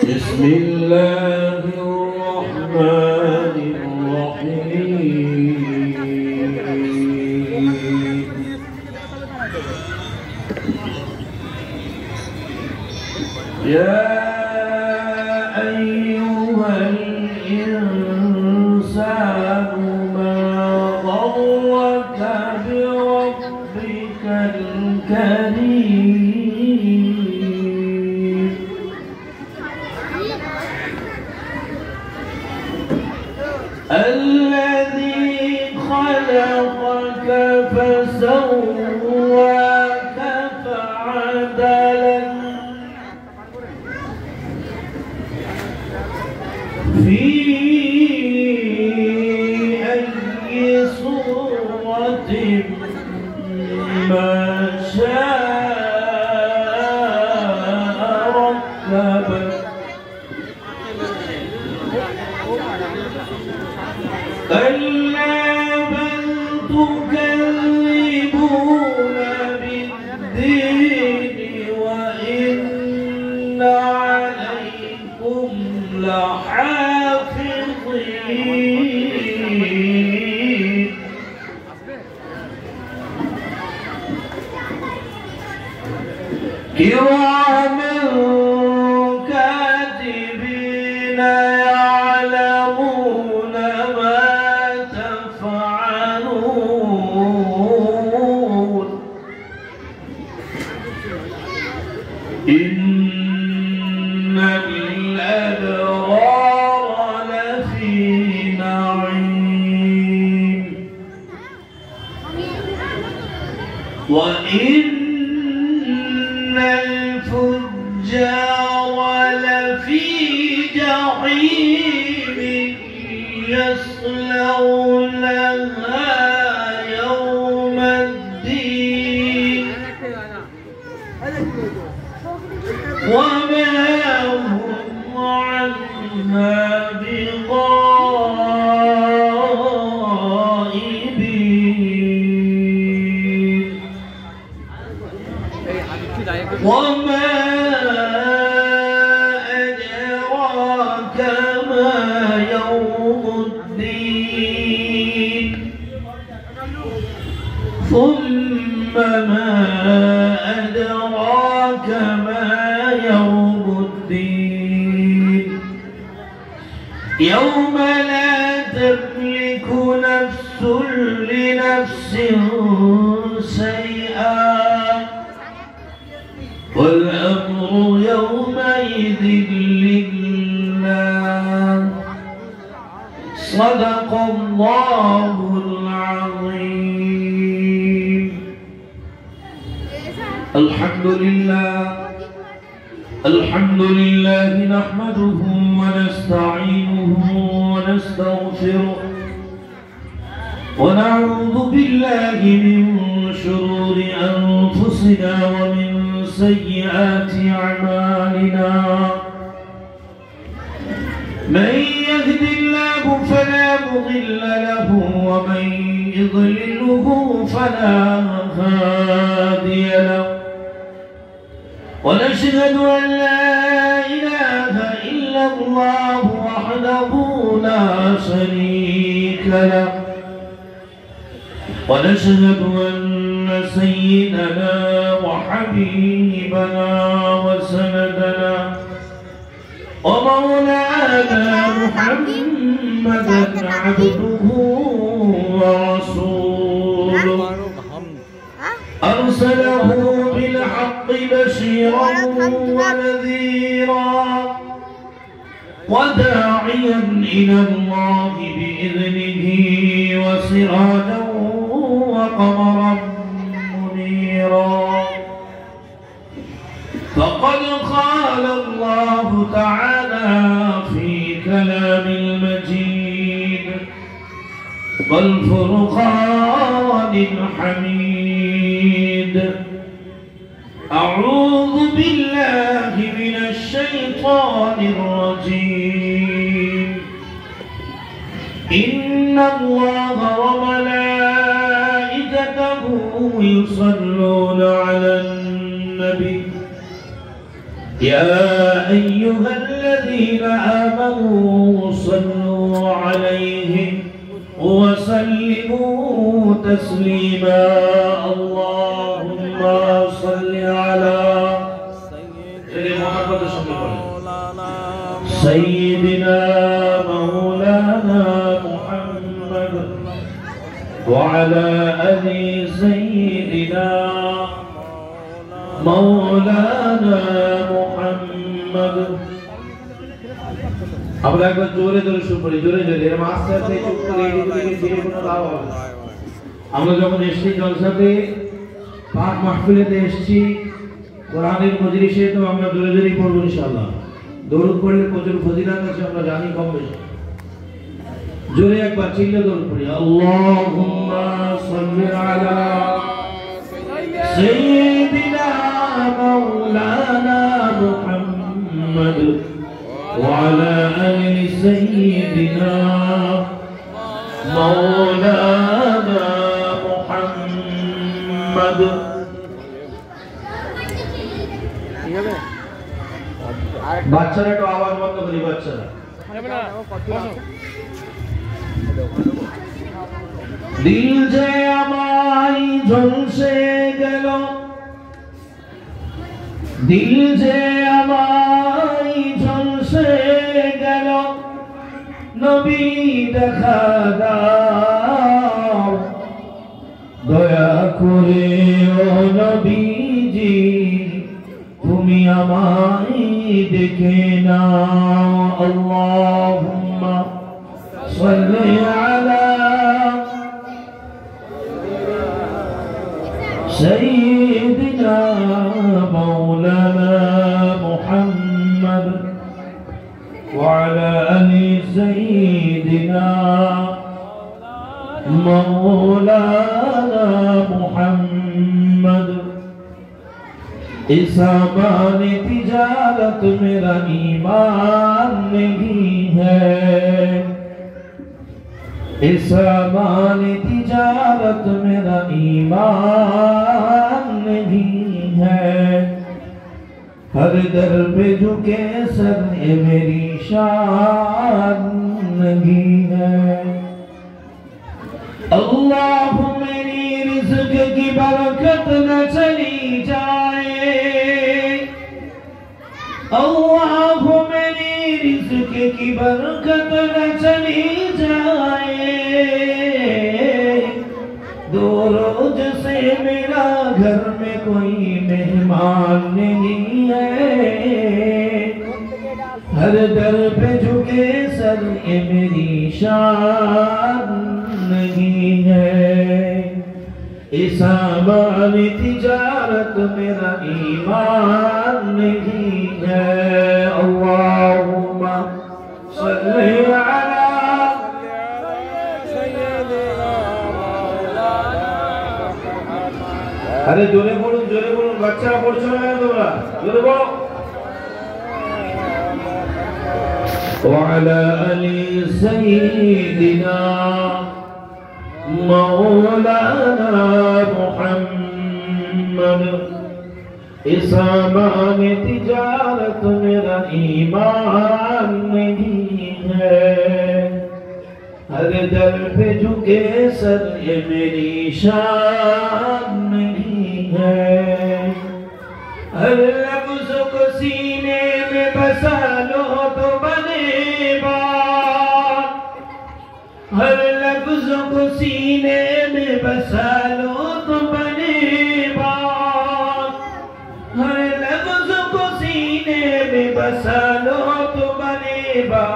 بسم الله الرحمن الرحيم يا أيها الإنسان ما غرك بربك الكريم الذي خلقك فسواك فعدلك في أي صورة ما شاء ركبك كلا بل تكذبون بالدين وإن عليكم لحافظين كراما كاتبين يعلمون ما تفعلون إن الأبرار لفي نعيم وإن الفجار لفي جحيم يصلونها يوم الدين وما هم عنها بغائبين وما أدراك ما يوم الدين ثم ما أدراك ما يوم الدين يوم لا تملك نفس لنفس شيئا والأمر يومئذ لله صدق الله العظيم. الحمد لله نحمده ونستعينه ونستغفره ونعوذ بالله من شرور أنفسنا ومن سيئات أعمالنا من يهد الله فلا مضل له ومن يضلله فلا هادي له ونشهد أن لا إله إلا الله وحده لا شريك له ونشهد أن سيدنا وحبيبنا وسندنا ومولانا محمدا عبده ورسوله أرسله بالحق بشيرا ونذيرا وداعيا إلى الله بإذنه وسراجا وقمرا منيرا فقد قال الله تعالى في كلام المجيد والفرقان الحميد أعوذ بالله من الشيطان الرجيم إن الله وملائكته يصلون على النبي يا أيها الذين آمنوا صلوا عليه وسلموا تسليما اللهم صل على سيدنا مولانا محمد وعلى آل سيدنا مولانا محمد আমরা একবার জোরে জোরে শুরু করি জোরে জোরে এর মাস্টারতে চুপ করে এদিকে ধীরে কোনো দাও আমরা যখন এসেছি জলসাতে পাক মাহফিলেতে এসেছি কোরআনের মজলিসে তো আমরা জোরে জোরে পড়ব ইনশাআল্লাহ দরুদ পড়লে প্রচুর ফজিলত আছে আমরা জানি কম বেশি জোরে একবার চিল্লে দরুদ পড়ি আল্লাহুম্মা সাল্লি আলা সাইয়্যিদিনা মাওলানা মুহাম্মদ وعلى آل سيدنا مولانا محمد বাচ্চারা একটু আওয়াজ বন্ধ করি বাচ্চারা দিল যে আমায় ঝলসে গেল দিল যে আমায় ঝলসে গেল নবী দেখা দাও দয়া করে ও নবীজি তুমি আমায় দেখে নাও আল্লাহুম্মা সাল্লি আলা سيدنا مولانا محمد وعلى آل سيدنا مولانا محمد اس امان تجارت میرا ایمان نہیں ہے اس امان تجارت میرا ایمان نہیں ہے ہر در پہ جھکے سر یہ میری شان نہیں ہے اللہ میری رزق کی برکت نہ چلی جائے اللہ میری رزق کی برکت نہ چلی جائے دو روز سے میرا گھر میں کوئی مہمان نہیں ہے ہر در پہ جھکے سر یہ میری شان نہیں ہے اس امان تجارت میرا ایمان نہیں ہے اللہم صلی علی ارے جورے بولو بچہ پڑھو نا تومرا جورے بولو وعلى آل سيدنا مولانا محمد اس امان تجارت میرا ایمان نہیں ہے ہر در پہ جھکے سر یہ میری شان نہیں ہے ہر لفظ کو سینے میں بسا لو تو بنے بات ہر لفظ کو سینے میں بسا لو تو بنے بات ہر لفظ کو سینے میں بسا لو تو بنے بات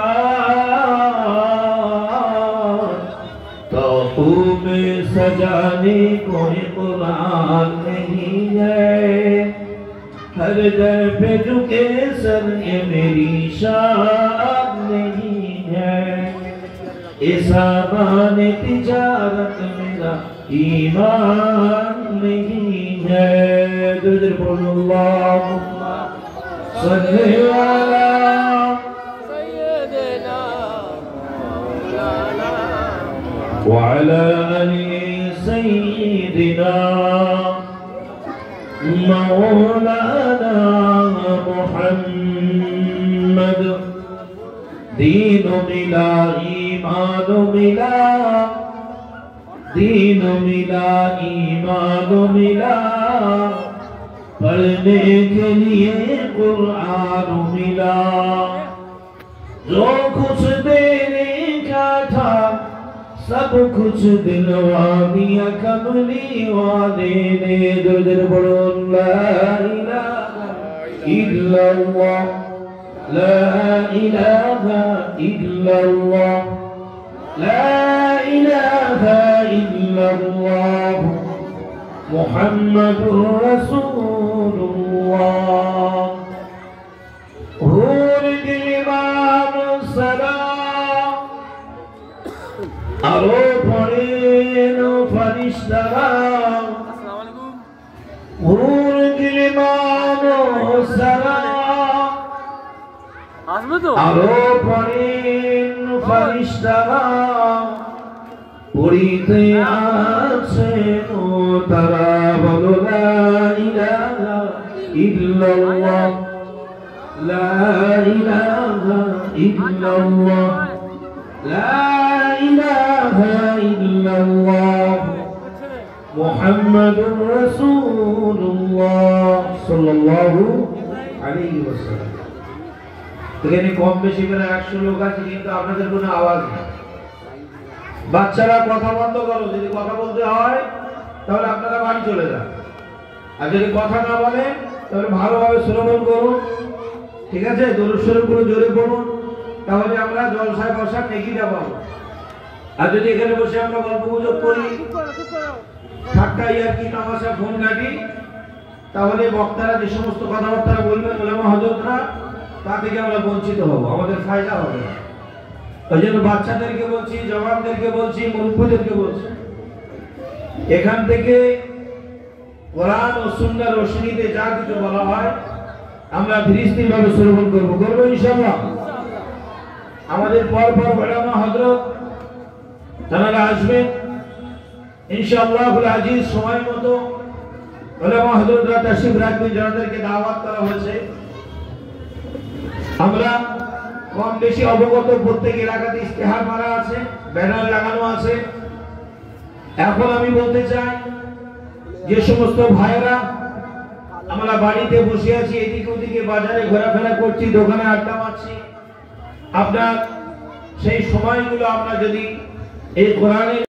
توقع میں سجانے کوئی قرآن نہیں ہے ہر در پہ جھکے سر یہ میری شان نہیں ہے اس امان تجارت میرا ایمان نہیں ہے در در بولو اللہم صلی علی سیدنا وعلى آل سيدنا مولانا محمد मिला ईमान मिला दीन मिला ईमान मिला पढ़ने के लिए कुरान मिला जो कुछ देने का था सब कुछ दिलवा दिया कमली वाले ने दिल दिल बड़ो ला इलाहा इल्लल्लाह ला इलाहा इल्लल्लाह ला इलाहा इल्लल्लाह मुहम्मदुर रसूलुल्लाह हूर दिलवान सलाम आरो पड़ेन फरिश्ता हूर दिलवान सलाम आरो पड़ेन फरिश्ता পড়িতে আছেন তারা বলো লা ইলাহা ইল্লাল্লাহ লা ইলাহা ইল্লাল্লাহ লা ইলাহা ইল্লাল্লাহ মুহাম্মাদুর রাসূলুল্লাহ সাল্লাল্লাহু আলাইহি ওয়াসাল্লাম। এখানে কম বেশি করে 100 লোক আছে, কিন্তু আপনাদের কোনো আওয়াজ নেই। বাচ্চারা কথা বন্ধ করো, যদি কথা বলতে হয় তাহলে আপনারা বাড়ি চলে যান, আর যদি কথা না বলে তাহলে ভালোভাবে শ্রবণ করুন, ঠিক আছে? দরুদ শরীফ করে জোরে পড়ুন, তাহলে আমরা জলসায় বসার নেকিটা পাবো। আর যদি এখানে বসে আমরা গল্প গুজব করি, ঠাট্টা ইয়ার্কি তামাশা ফোন ঘাঁটি, তাহলে বক্তারা যে সমস্ত কথাবার্তা বলবেন ওলামা হযরতরা, তা থেকে আমরা বঞ্চিত হব, আমাদের ফায়দা হবে না। ওই জন্য বাচ্চাদেরকে বলছি, জওয়ানদেরকে বলছি, মুরব্বীদেরকে বলছি, এখান থেকে কোরআন ও সুন্নাহর রোশনীতে যা কিছু বলা হয় আমরা ধীরস্থিরভাবে শ্রবণ করবো ইনশাআল্লাহ। আমাদের পর ওলামা হযরত তারা আসবেন ইনশাআল্লাহুল আজিজ। সময় মতো ওলামা হযরতরা তাশরীফ রাখবেন, যাদেরকে দাওয়াত করা হয়েছে। আমরা কম বেশি অবগত, প্রত্যেক এলাকাতে ইশতেহার মারা আছে, ব্যানার লাগানো আছে। এখন আমি বলতে চাই, যে সমস্ত ভাইয়েরা আমরা বাড়িতে বসে আছি, এদিকে ওদিকে বাজারে ঘোরাফেরা করছি, দোকানে আড্ডা মারছি, আপনার সেই সময়গুলো আমরা যদি এই কোরআনের